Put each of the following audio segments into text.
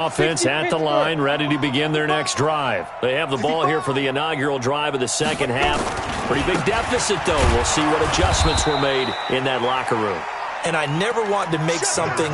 Offense at the line, ready to begin their next drive. They have the ball here for the inaugural drive of the second half. Pretty big deficit, though. We'll see what adjustments were made in that locker room. And I never want to make something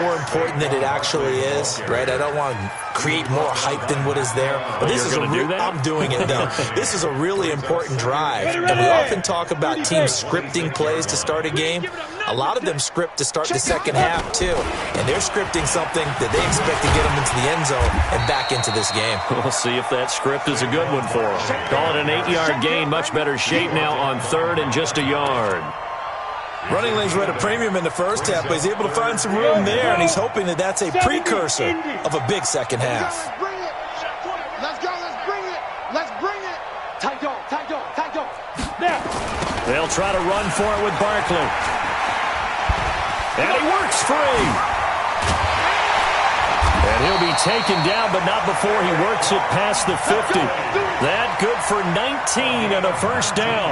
more important than it actually is, right? I don't want to create more hype than what is there. But this is I'm doing it, though. This is a really important drive. And we often talk about teams scripting plays to start a game. A lot of them script to start the second half, too. And they're scripting something that they expect to get them into the end zone and back into this game. We'll see if that script is a good one for them. Call it an 8-yard gain. Much better shape now on third and just a yard. Running lanes were at a premium in the first half, but he's able to find some room there, and he's hoping that that's a precursor of a big second half. Let's go, let's bring it. Let's bring it. Tight dog, tight dog, tight dog. There. They'll try to run for it with Barkley. And he works free. And he'll be taken down, but not before he works it past the 50. That good for 19 and a first down.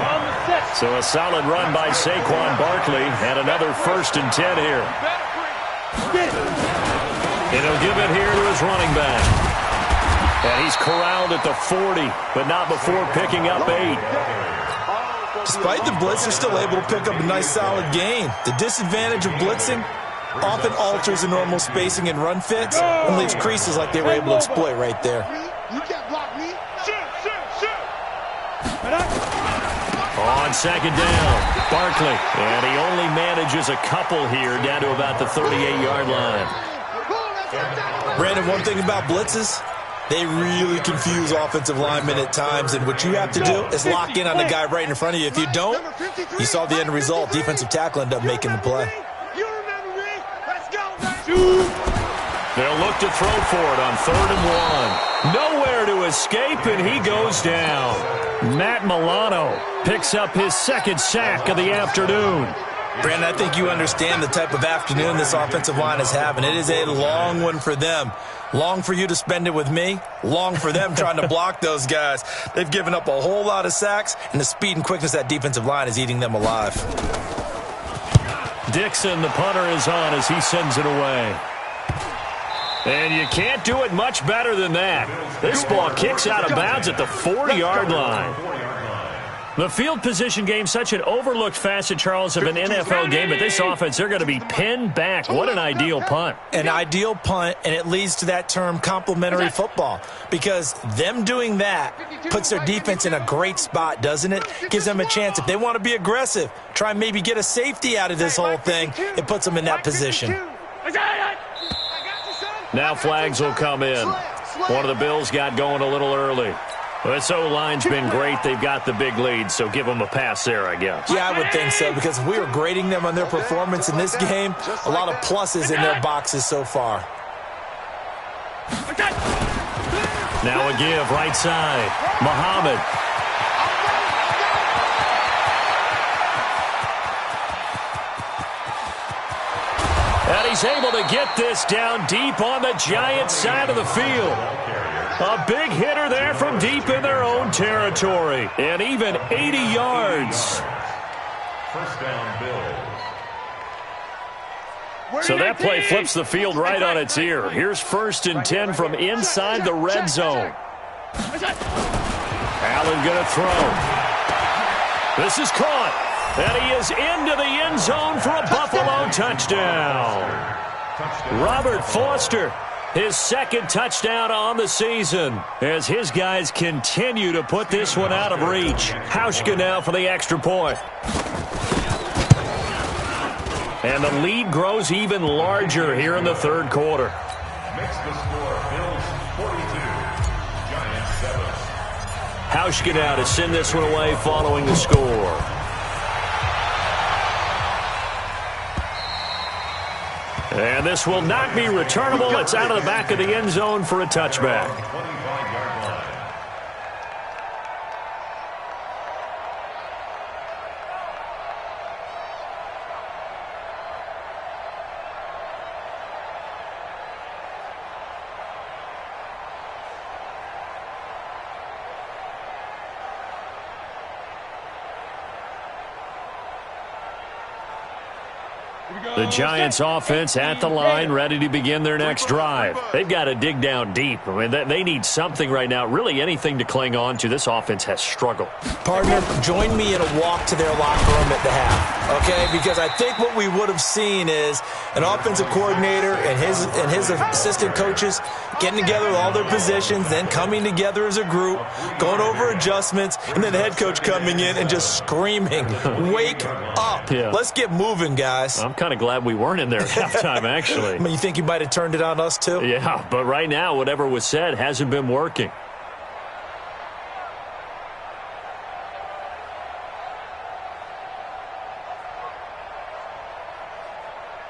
So a solid run by Saquon Barkley and another 1st and 10 here. And he'll give it here to his running back. And he's corralled at the 40, but not before picking up 8. Despite the blitz, they're still able to pick up a nice solid gain. The disadvantage of blitzing often alters the normal spacing and run fits and leaves creases like they were able to exploit right there. You can't block me. On second down, Barkley. And he only manages a couple here down to about the 38-yard line. Brandon, one thing about blitzes, they really confuse offensive linemen at times, and what you have to do is lock in on the guy right in front of you. If you don't, you saw the end result. Defensive tackle ended up making the play. They'll look to throw for it on 3rd and 1. Nowhere to escape, and he goes down. Matt Milano picks up his 2nd sack of the afternoon. Brandon, I think you understand the type of afternoon this offensive line is having. It is a long one for them. Long for you to spend it with me. Long for them trying to block those guys. They've given up a whole lot of sacks, and the speed and quickness of that defensive line is eating them alive. Dixon, the punter, is on as he sends it away. And you can't do it much better than that. This ball kicks out of bounds at the 40-yard line. The field position game, such an overlooked facet, Charles, of an NFL game, but this offense, they're going to be pinned back. What an ideal punt. An ideal punt, and it leads to that term complementary football, because them doing that puts their defense in a great spot, doesn't it? Gives them a chance. If they want to be aggressive, try and maybe get a safety out of this whole thing, it puts them in that position. Now flags will come in. One of the Bills got going a little early. This O-line's been great. They've got the big lead, so give them a pass there, I guess. Yeah, I would think so, because if we were grading them on their performance in this game, a lot of pluses in their boxes so far. Now a give, right side. Muhammad. And he's able to get this down deep on the Giants' side of the field. A big hitter there from deep in their own territory. And even 80 yards. First down, Bills. So that play flips the field right on its ear. Here's 1st and 10 from inside the red zone. Allen going to throw. This is caught. And he is into the end zone for a Buffalo touchdown. Robert Foster, his 2nd touchdown on the season, as his guys continue to put this one out of reach. Hauschka now for the extra point. And the lead grows even larger here in the 3rd quarter. Makes the score Bills 42, Giants 7. Hauschka now to send this one away following the score. And this will not be returnable. It's out of the back of the end zone for a touchback. 25-yard line. The Giants offense at the line, ready to begin their next drive. They've got to dig down deep. I mean, they need something right now, really anything to cling on to. This offense has struggled. Partner, join me in a walk to their locker room at the half, okay? Because I think what we would have seen is an offensive coordinator and his assistant coaches getting together with all their positions, then coming together as a group, going over adjustments, and then the head coach coming in and just screaming, wake up. Yeah. Let's get moving, guys. I'm kind of glad we weren't in there at halftime, actually. I mean, you think you might have turned it on us, too? Yeah, but right now, whatever was said hasn't been working.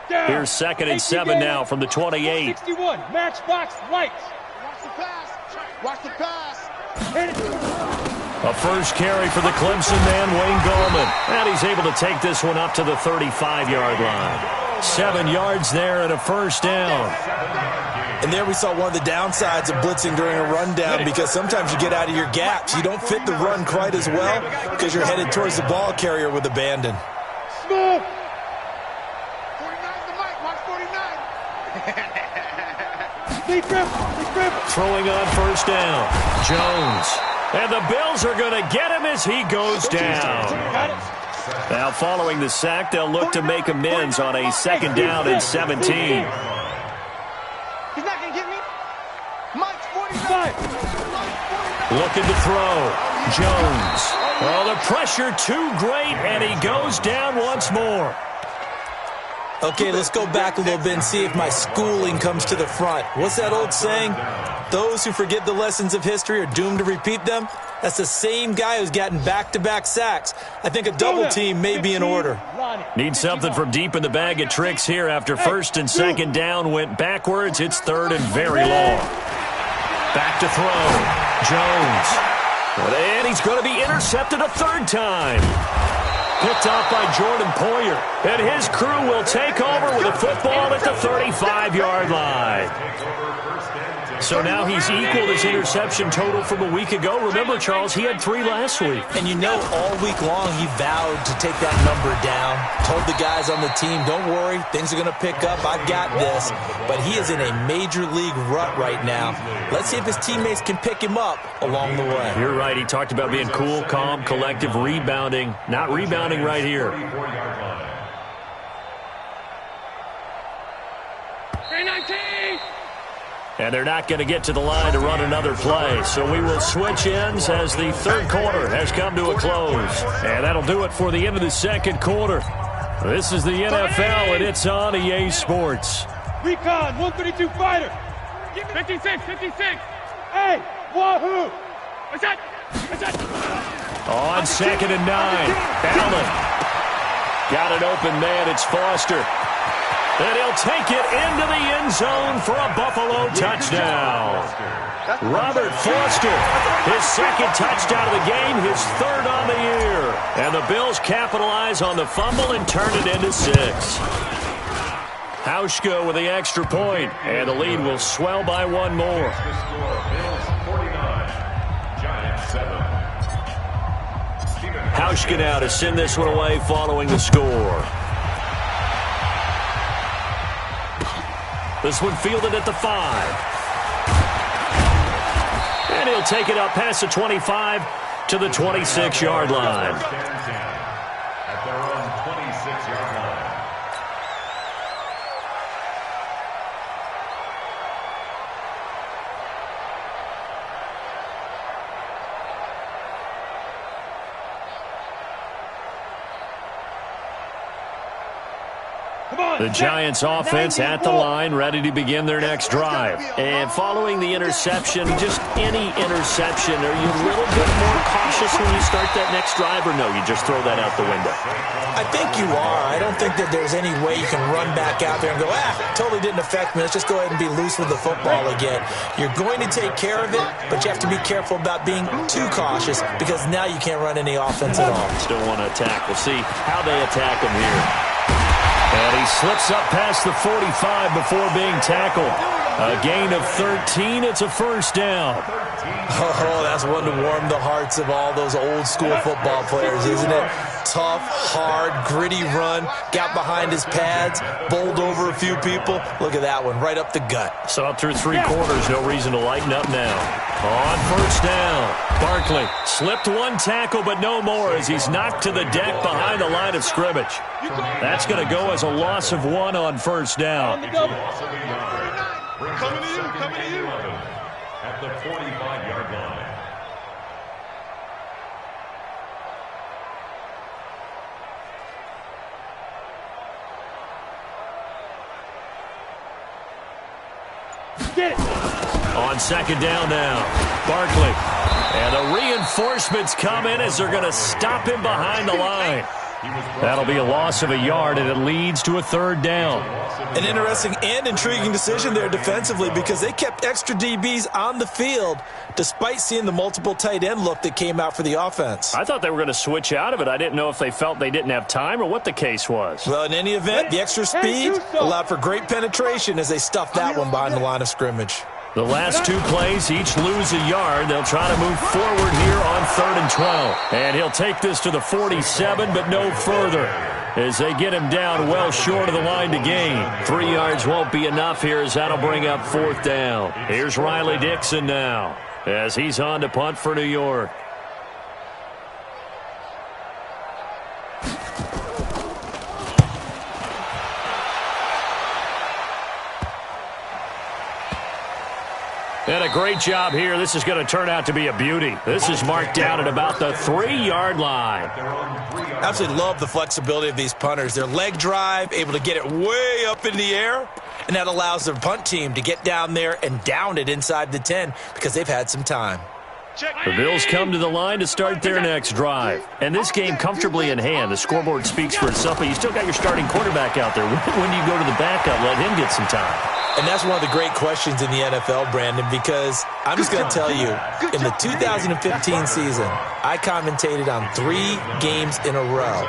Here's 2nd and 7 now from the 28. 61, matchbox lights. Watch the pass. Watch the pass. A first carry for the Clemson man, Wayne Gallman. And he's able to take this one up to the 35-yard line. 7 yards there and a first down. And there we saw one of the downsides of blitzing during a rundown, because sometimes you get out of your gaps. You don't fit the run quite as well because you're headed towards the ball carrier with abandon. Smooth. 49's the mic. Watch 49. Big grip. Throwing on first down. Jones. And the Bills are going to get him as he goes down. Now following the sack, they'll look to make amends on a 2nd down and 17. He's not going to get me. Mike's 45. Looking to throw. Jones. Oh, the pressure too great, and he goes down once more. Okay, let's go back a little bit and see if my schooling comes to the front. What's that old saying? Those who forget the lessons of history are doomed to repeat them. That's the same guy who's gotten back-to-back sacks. I think a double team may be in order. Need something from deep in the bag of tricks here after 1st and 2nd down went backwards. It's 3rd and very long. Back to throw. Jones. And he's going to be intercepted a 3rd time. Picked off by Jordan Poyer. And his crew will take over with a football at the 35-yard line. So now he's equaled his interception total from a week ago. Remember, Charles, he had 3 last week. And you know, all week long he vowed to take that number down. Told the guys on the team, don't worry, things are going to pick up. I've got this. But he is in a major league rut right now. Let's see if his teammates can pick him up along the way. You're right. He talked about being cool, calm, collective, rebounding. Not rebounding right here. 319. And they're not going to get to the line to run another play. So we will switch ends as the 3rd quarter has come to a close. And that'll do it for the end of the 2nd quarter. This is the NFL, and it's on EA Sports. Recon, 132 fighter. 56. Hey, wahoo. What's that? On 2nd and 9. Allen. Got an open man. It's Foster. And he'll take it into the end zone for a Buffalo touchdown. Robert Foster, his 2nd touchdown of the game, his 3rd on the year. And the Bills capitalize on the fumble and turn it into 6. Hauschka with the extra point, and the lead will swell by 1 more. Bills 49, Giants 7. Hauschka now to send this one away following the score. This one fielded at the 5. And he'll take it up past the 25 to the 26-yard line. At their own 26-yard line. The Giants offense at the line, ready to begin their next drive. And following the interception, just any interception, are you a little bit more cautious when you start that next drive, or no, you just throw that out the window? I think you are. I don't think that there's any way you can run back out there and go, totally didn't affect me. Let's just go ahead and be loose with the football again. You're going to take care of it, but you have to be careful about being too cautious, because now you can't run any offense at all. Still want to attack. We'll see how they attack him here. And he slips up past the 45 before being tackled. A gain of 13. It's a first down. Oh, that's one to warm the hearts of all those old school football players, isn't it? Tough, hard, gritty run, got behind his pads, bowled over a few people. Look at that one, right up the gut. So through 3 quarters, no reason to lighten up now. On first down, Barkley slipped one tackle, but no more as he's knocked to the deck behind the line of scrimmage. That's going to go as a loss of 1 on first down. Coming to you. At the 45-yard line. Get it. On second down now, Barkley. And the reinforcements come in as they're going to stop him behind the line. That'll be a loss of a yard, and it leads to a third down. An interesting and intriguing decision there defensively because they kept extra DBs on the field despite seeing the multiple tight end look that came out for the offense. I thought they were going to switch out of it. I didn't know if they felt they didn't have time or what the case was. Well, in any event, the extra speed allowed for great penetration as they stuffed that one behind the line of scrimmage. The last 2 plays, each lose a yard. They'll try to move forward here on 3rd and 12. And he'll take this to the 47, but no further, as they get him down well short of the line to gain. 3 yards won't be enough here, as that'll bring up 4th down. Here's Riley Dixon now, as he's on to punt for New York. And a great job here. This is going to turn out to be a beauty. This is marked down at about the 3-yard line. Absolutely love the flexibility of these punters. Their leg drive, able to get it way up in the air, and that allows their punt team to get down there and down it inside the 10 because they've had some time. The Bills come to the line to start their next drive. And this game comfortably in hand. The scoreboard speaks for itself, but you still got your starting quarterback out there. When do you go to the backup, let him get some time? And that's one of the great questions in the NFL, Brandon, because I'm just going to tell you, in the 2015 season, I commentated on 3 games in a row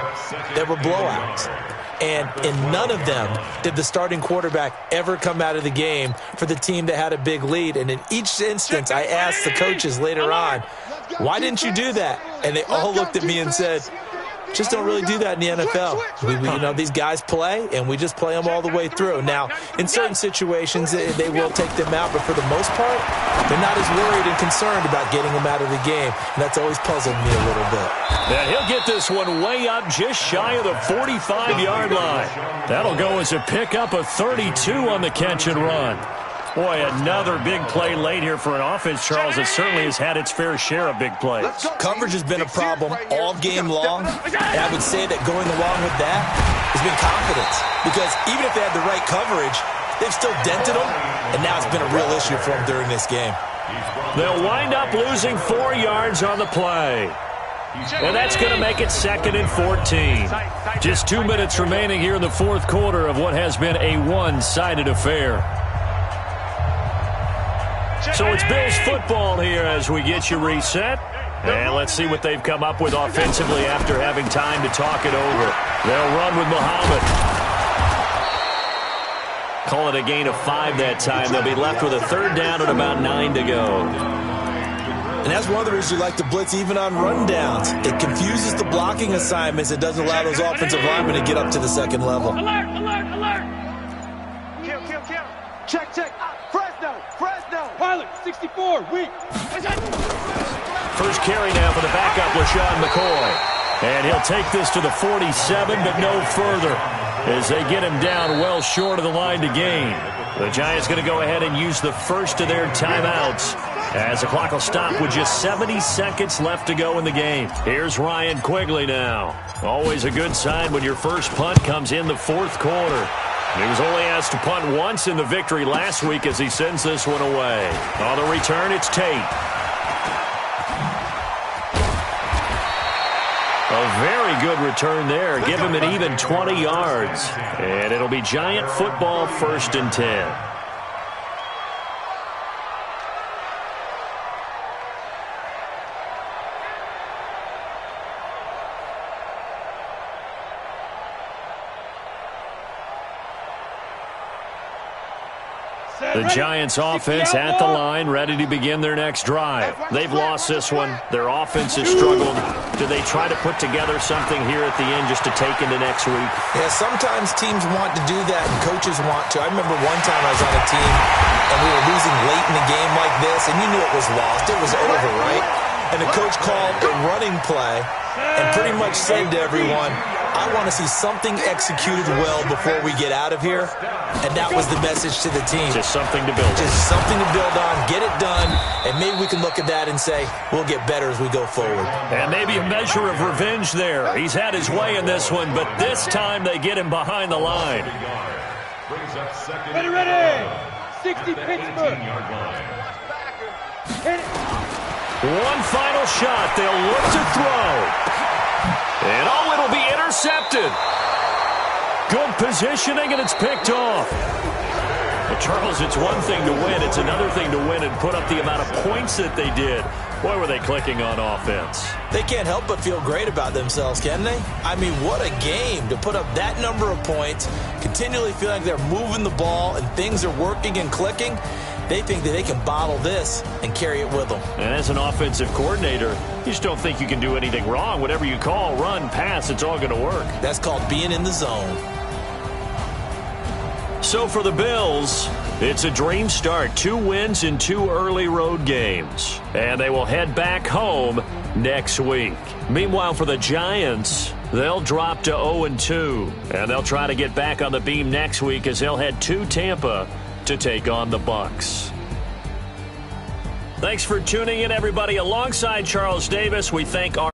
that were blowouts. And in none of them did the starting quarterback ever come out of the game for the team that had a big lead. And in each instance, I asked the coaches later on, why didn't you do that? And they all looked at me and said, just don't really do that in the NFL. These guys play, and we just play them all the way through. Now, in certain situations, they will take them out, but for the most part, they're not as worried and concerned about getting them out of the game. And that's always puzzled me a little bit. And he'll get this one way up just shy of the 45-yard line. That'll go as a pickup of 32 on the catch and run. Boy, another big play late here for an offense, Charles, that certainly has had its fair share of big plays. Coverage has been a problem all game long, and I would say that going along with that has been confidence. Because even if they had the right coverage, they've still dented them, and now it's been a real issue for them during this game. They'll wind up losing 4 yards on the play. And that's going to make it 2nd and 14. Just 2 minutes remaining here in the 4th quarter of what has been a one-sided affair. So it's Bills football here as we get you reset. And let's see what they've come up with offensively after having time to talk it over. They'll run with Muhammad. Call it a gain of 5 that time. They'll be left with a 3rd down and about 9 to go. And that's one of the reasons you like to blitz even on rundowns. It confuses the blocking assignments. It doesn't allow those offensive linemen to get up to the 2nd level. Alert, alert, alert. Kill. Check. Fresno. Pilot, 64, weak. First carry now for the backup, LaShawn McCoy. And he'll take this to the 47, but no further, as they get him down well short of the line to gain. The Giants going to go ahead and use the first of their timeouts, as the clock will stop with just 70 seconds left to go in the game. Here's Ryan Quigley now. Always a good sign when your first punt comes in the 4th quarter. He was only asked to punt once in the victory last week as he sends this one away. On the return, it's Tate. A very good return there. Give him an even 20 yards. And it'll be Giant football, 1st and 10. The Giants offense at the line, ready to begin their next drive. They've lost this one. Their offense has struggled. Do they try to put together something here at the end just to take into next week? Yeah, sometimes teams want to do that and coaches want to. I remember one time I was on a team and we were losing late in a game like this, and you knew it was lost. It was over, right? And the coach called a running play and pretty much said to everyone, I want to see something executed well before we get out of here. And that was the message to the team. Just something to build on. Just something to build on, get it done, and maybe we can look at that and say, we'll get better as we go forward. And maybe a measure of revenge there. He's had his way in this one, but this time they get him behind the line. Ready. 60 Pittsburgh. One final shot. They'll look to throw. And oh, it'll be intercepted. Good positioning, and it's picked off. Well, Charles, it's one thing to win. It's another thing to win and put up the amount of points that they did. Boy, were they clicking on offense. They can't help but feel great about themselves, can they? I mean, what a game to put up that number of points, continually feel like they're moving the ball and things are working and clicking. They think that they can bottle this and carry it with them. And as an offensive coordinator, you just don't think you can do anything wrong. Whatever you call, run, pass, it's all going to work. That's called being in the zone. So for the Bills, it's a dream start. 2 wins in 2 early road games. And they will head back home next week. Meanwhile, for the Giants, they'll drop to 0-2. And they'll try to get back on the beam next week as they'll head to Tampa to take on the Bucs. Thanks for tuning in, everybody. Alongside Charles Davis, we thank our